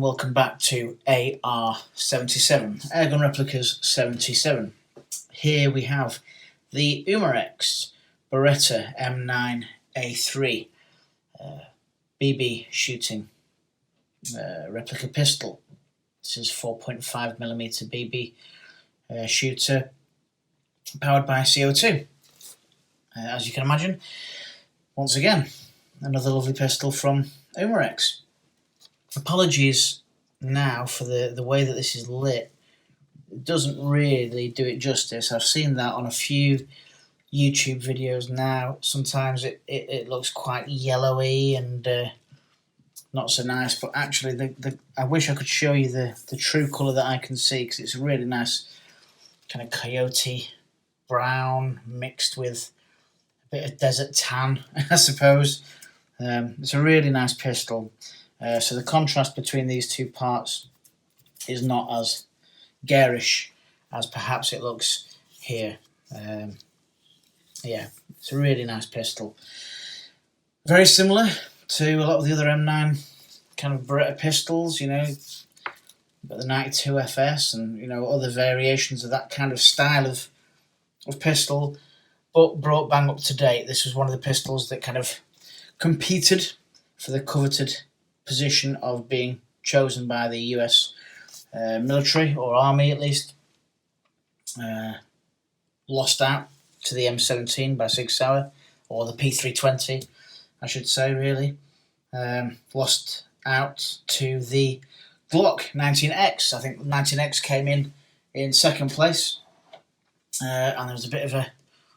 welcome back to AR77, Airgun Replicas 77. Here we have the Umarex Beretta M9A3 BB shooting replica pistol. This is 4.5mm BB shooter powered by CO2. As you can imagine, once again, another lovely pistol from Umarex. Apologies now for the way that this is lit. It doesn't really do it justice. I've seen that on a few YouTube videos now. Sometimes it looks quite yellowy and not so nice, but actually I wish I could show you the true colour that I can see, because it's a really nice kind of coyote brown mixed with a bit of desert tan, I suppose. It's a really nice pistol. So the contrast between these two parts is not as garish as perhaps it looks here. Yeah, it's a really nice pistol. Very similar to a lot of the other M9 kind of Beretta pistols, you know, but the 92 FS and, you know, other variations of that kind of style of pistol, but brought bang up to date. This was one of the pistols that kind of competed for the coveted position of being chosen by the US military, or army at least. Lost out to the M17 by Sig Sauer, or the P320 I should say, really. Lost out to the Glock 19X. I think 19X came in second place, and there was a bit of a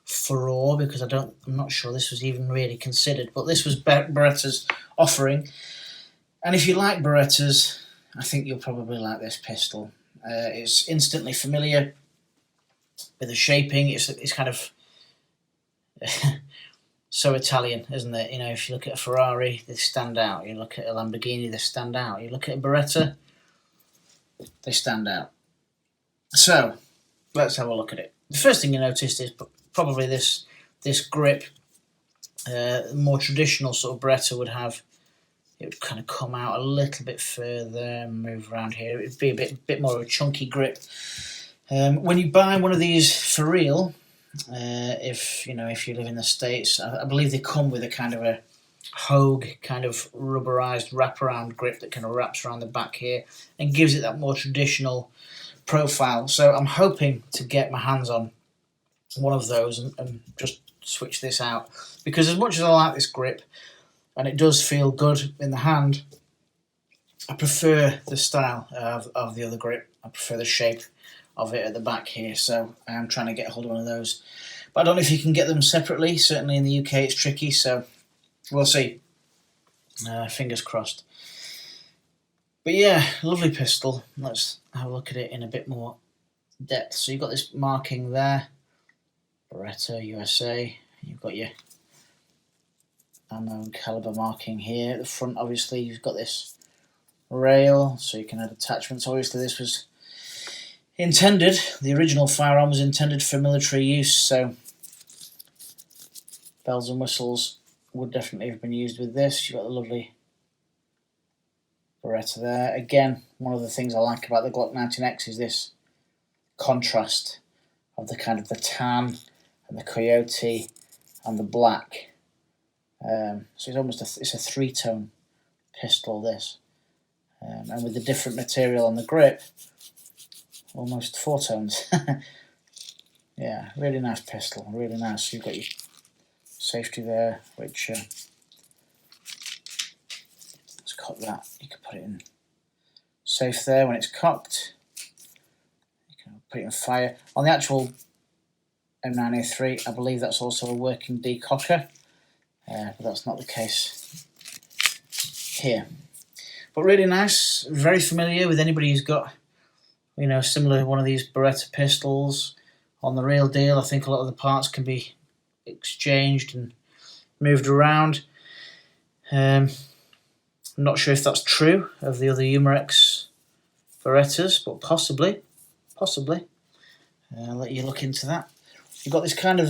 furore because I'm not sure this was even really considered, but this was Beretta's offering. And if you like Berettas, I think you'll probably like this pistol. It's instantly familiar with the shaping. It's kind of so Italian, isn't it? You know, if you look at a Ferrari, they stand out. You look at a Lamborghini, they stand out. You look at a Beretta, they stand out. So let's have a look at it. The first thing you noticed is probably this grip. More traditional sort of Beretta would have. It would kind of come out a little bit further, move around here. It would be a bit more of a chunky grip. When you buy one of these for real, if you live in the States, I believe they come with a kind of a Hogue kind of rubberized wraparound grip that kind of wraps around the back here and gives it that more traditional profile. So I'm hoping to get my hands on one of those and just switch this out, because as much as I like this grip, and it does feel good in the hand, I prefer the style of the other grip. I prefer the shape of it at the back here, so I am trying to get hold of one of those. But I don't know if you can get them separately. Certainly in the UK it's tricky, so we'll see. Fingers crossed. But yeah, lovely pistol. Let's have a look at it in a bit more depth. So you've got this marking there, Beretta USA. You've got your ammo and caliber marking here at the front. Obviously you've got this rail so you can add attachments. Obviously this was intended, the original firearm was intended for military use, so bells and whistles would definitely have been used with this. You've got the lovely Beretta there. Again, one of the things I like about the Glock 19X is this contrast of the kind of the tan and the coyote and the black. So it's almost it's a three-tone pistol, this, and with the different material on the grip, almost four tones. Yeah, really nice pistol, really nice. You've got your safety there, which let's cock that. You can put it in safe there when it's cocked. You can put it in fire. On the actual M9A3, I believe that's also a working decocker. But that's not the case here. But really nice, very familiar with anybody who's got, you know, similar one of these Beretta pistols on the real deal. I think a lot of the parts can be exchanged and moved around. I'm not sure if that's true of the other Umarex Berettas, but possibly. I'll let you look into that. You've got this kind of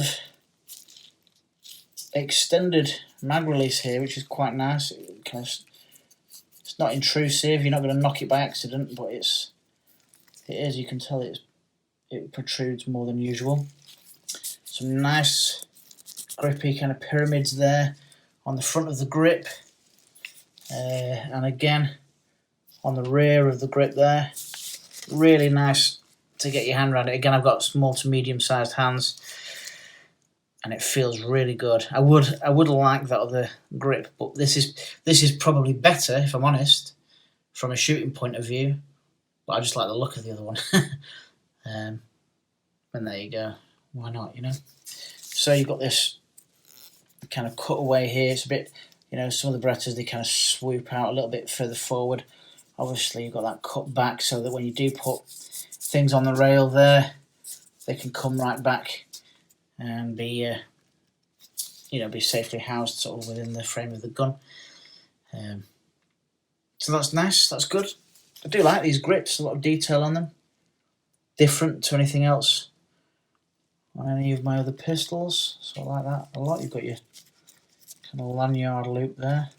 extended mag release here, which is quite nice. It kind of It's not intrusive. You're not going to knock it by accident, but it is. You can tell it protrudes more than usual. Some nice grippy kind of pyramids there on the front of the grip, and again on the rear of the grip there. Really nice to get your hand around it. Again, I've got small to medium sized hands, and it feels really good. I would like that other grip, but this is probably better, if I'm honest, from a shooting point of view. But I just like the look of the other one. And there you go. Why not, you know? So you've got this kind of cutaway here. It's a bit, you know, some of the Berettas, they kind of swoop out a little bit further forward. Obviously, you've got that cut back so that when you do put things on the rail there, they can come right back and be, you know, be safely housed sort of within the frame of the gun. So that's nice. That's good. I do like these grips. A lot of detail on them. Different to anything else on any of my other pistols. So I like that a lot. You've got your kind of lanyard loop there,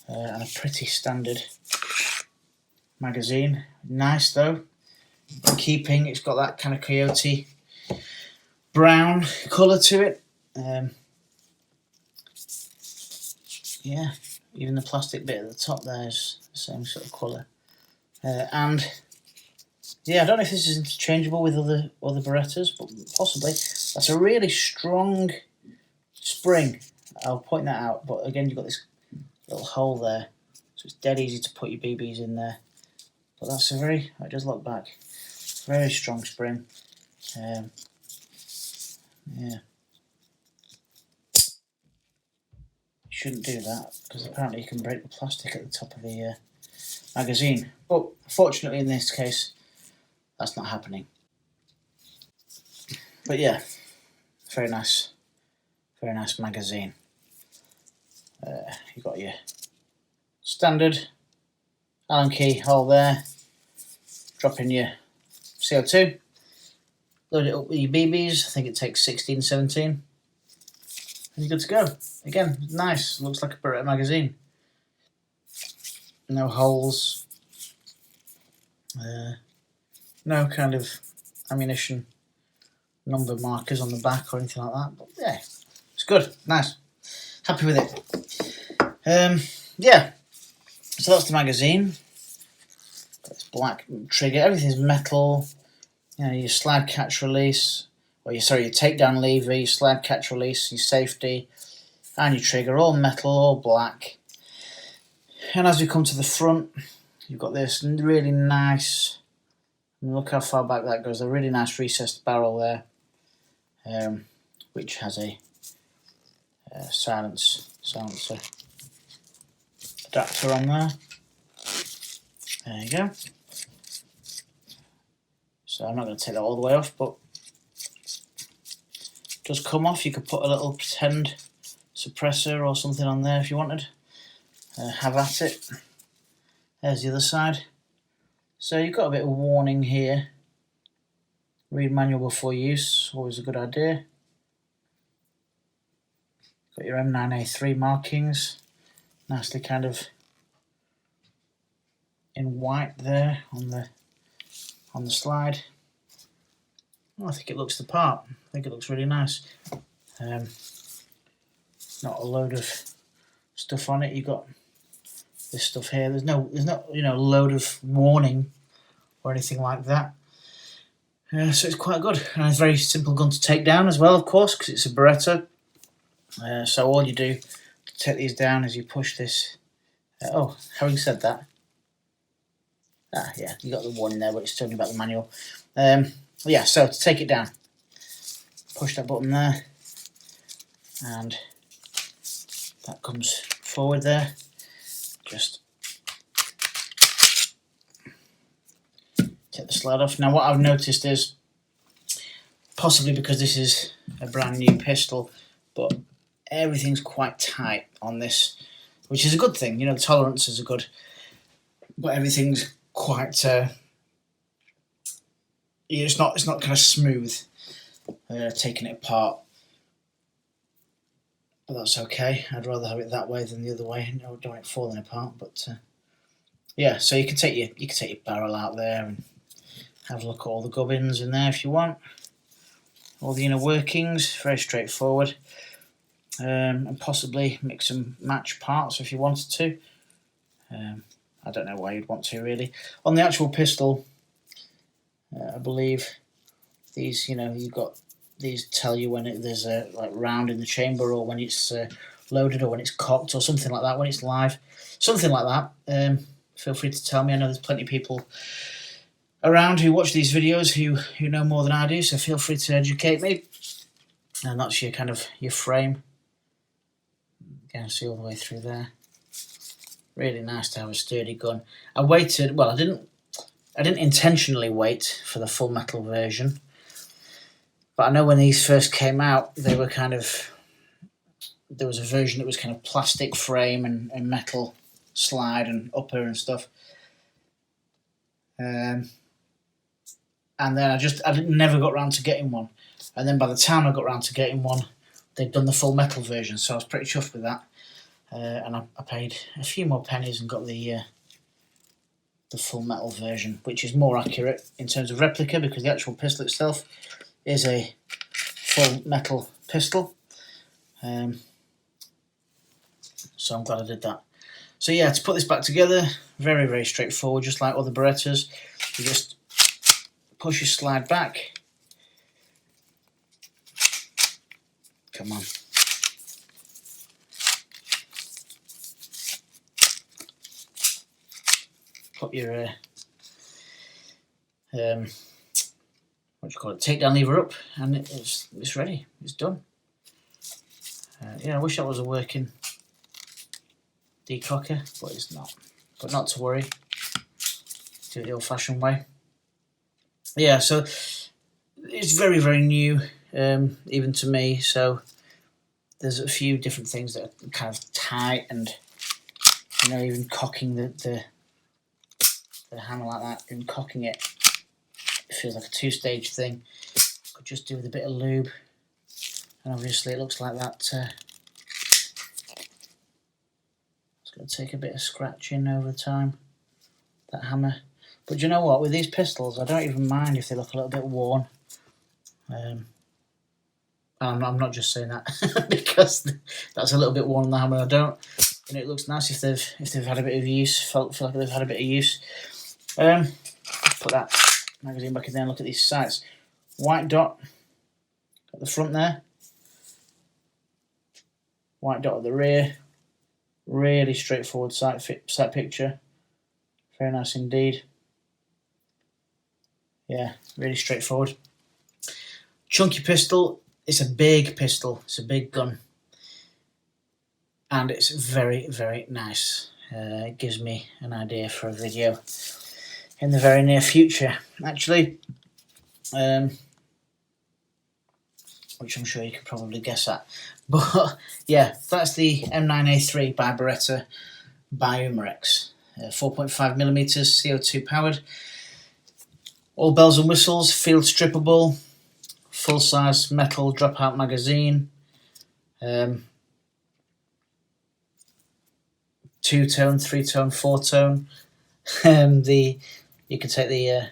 and a pretty standard magazine. Nice though. In keeping, it's got that kind of coyote brown colour to it. Yeah, even the plastic bit at the top there is the same sort of colour. And yeah, I don't know if this is interchangeable with other Berettas, but possibly. That's a really strong spring. I'll point that out. But again, you've got this little hole there, so it's dead easy to put your BBs in there. But that's a very, it does look back, very strong spring. Yeah. Shouldn't do that, because apparently you can break the plastic at the top of the magazine. But fortunately in this case, that's not happening. But yeah, very nice magazine. You've got your standard Allen key hole there, drop in your CO2, load it up with your BBs. I think it takes 16, 17, and you're good to go. Again, nice, looks like a Beretta magazine. No holes, no kind of ammunition number markers on the back or anything like that, but yeah, it's good, nice, happy with it. Yeah, so that's the magazine. Got this black trigger, everything's metal. You know, your slide catch release, or your takedown lever, your slide catch release, your safety, and your trigger, all metal, all black. And as we come to the front, you've got this really nice, look how far back that goes, a really nice recessed barrel there, which has a silencer adapter on there. There you go. So I'm not going to take that all the way off, but it does come off. You could put a little pretend suppressor or something on there if you wanted. Have at it. There's the other side. So you've got a bit of warning here. Read manual before use, always a good idea. Got your M9A3 markings, nicely kind of in white there on the slide. Oh, I think it looks the part. I think it looks really nice. Not a load of stuff on it. You've got this stuff here. There's not load of warning or anything like that. So it's quite good, and it's a very simple gun to take down as well, of course, because it's a Beretta. So all you do to take these down is you push this. Oh, having said that, yeah, you got the warning there, but it's talking about the manual. Yeah, so to take it down, push that button there, and that comes forward there. Just take the slide off. Now what I've noticed is, possibly because this is a brand new pistol, but everything's quite tight on this, which is a good thing. You know, the tolerances are good, but everything's quite it's not kind of smooth taking it apart, but that's okay. I'd rather have it that way than the other way. I don't want it falling apart, but yeah, so you can take your barrel out there and have a look at all the gubbins in there if you want. All the inner workings, very straightforward. And possibly mix and match parts if you wanted to. I don't know why you'd want to really. On the actual pistol, I believe these, you've got these tell you when there's a like round in the chamber, or when it's loaded, or when it's cocked, or something like that, when it's live, something like that. Feel free to tell me. I know there's plenty of people around who watch these videos who know more than I do, so feel free to educate me. And that's your kind of your frame. You can see all the way through there. Really nice to have a sturdy gun. I waited. Well, I didn't intentionally wait for the full metal version, but I know when these first came out, they were kind of. There was a version that was kind of plastic frame and metal slide and upper and stuff. And then I never got around to getting one. And then by the time I got around to getting one, they'd done the full metal version, so I was pretty chuffed with that. And I paid a few more pennies and got the full metal version, which is more accurate in terms of replica, because the actual pistol itself is a full metal pistol. So I'm glad I did that. So yeah, to put this back together, very, very straightforward, just like other Berettas. You just push your slide back. Come on. Put your what do you call it? Takedown lever up, and it's ready. It's done. Yeah, I wish that was a working decocker, but it's not. But not to worry. Do it the old-fashioned way. Yeah, so it's very, very new, even to me. So there's a few different things that are kind of tight, and even cocking the hammer like that and cocking it feels like a two-stage thing. Could just do with a bit of lube, and obviously it looks like that. It's going to take a bit of scratching over time, that hammer. But you know what? With these pistols, I don't even mind if they look a little bit worn. I'm not just saying that because that's a little bit worn on the hammer. I don't. It looks nice if they've had a bit of use. Feel like they've had a bit of use. Put that magazine back in there and look at these sights. White dot at the front there. White dot at the rear. Really straightforward sight picture. Very nice indeed. Yeah, really straightforward. Chunky pistol. It's a big pistol. It's a big gun. And it's very, very nice. It gives me an idea for a video in the very near future, actually. Which I'm sure you could probably guess at. But yeah, that's the M9A3 by Beretta by Umarex. 4.5mm CO2 powered. All bells and whistles, field strippable, full size metal dropout magazine. 2-tone, 3-tone, 4-tone. You can take the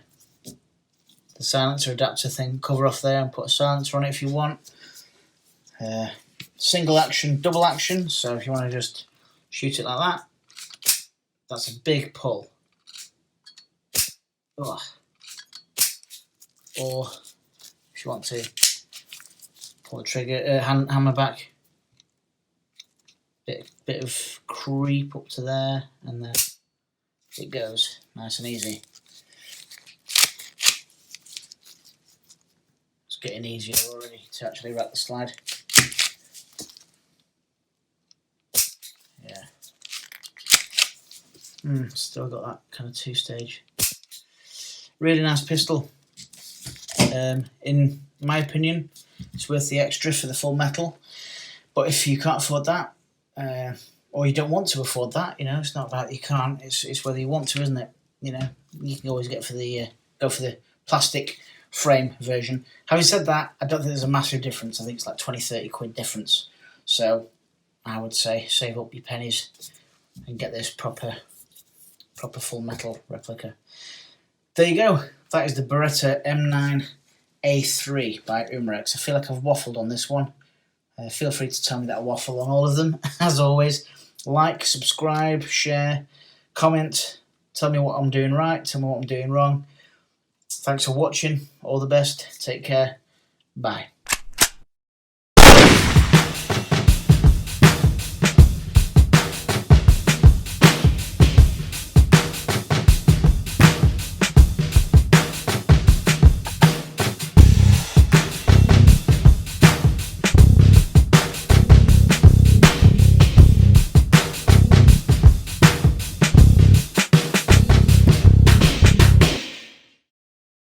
silencer adapter thing cover off there and put a silencer on it if you want. Single action, double action. So if you want to just shoot it like that, that's a big pull. Ugh. Or if you want to pull the trigger, hammer back. Bit of creep up to there, and then it goes nice and easy. It's getting easier already to actually wrap the slide. Yeah. Still got that kind of two-stage. Really nice pistol. In my opinion, it's worth the extra for the full metal. But if you can't afford that, or you don't want to afford that, it's not about you can't. It's whether you want to, isn't it? You can always go for the plastic frame version. Having said that, I don't think there's a massive difference. I think it's like 20-30 quid difference. So I would say save up your pennies and get this proper proper full metal replica. There you go. That is the Beretta M9A3 by Umarex. I feel like I've waffled on this one. Feel free to tell me that I waffle on all of them. As always, like, subscribe, share, comment. Tell me what I'm doing right. Tell me what I'm doing wrong. Thanks for watching. All the best. Take care. Bye.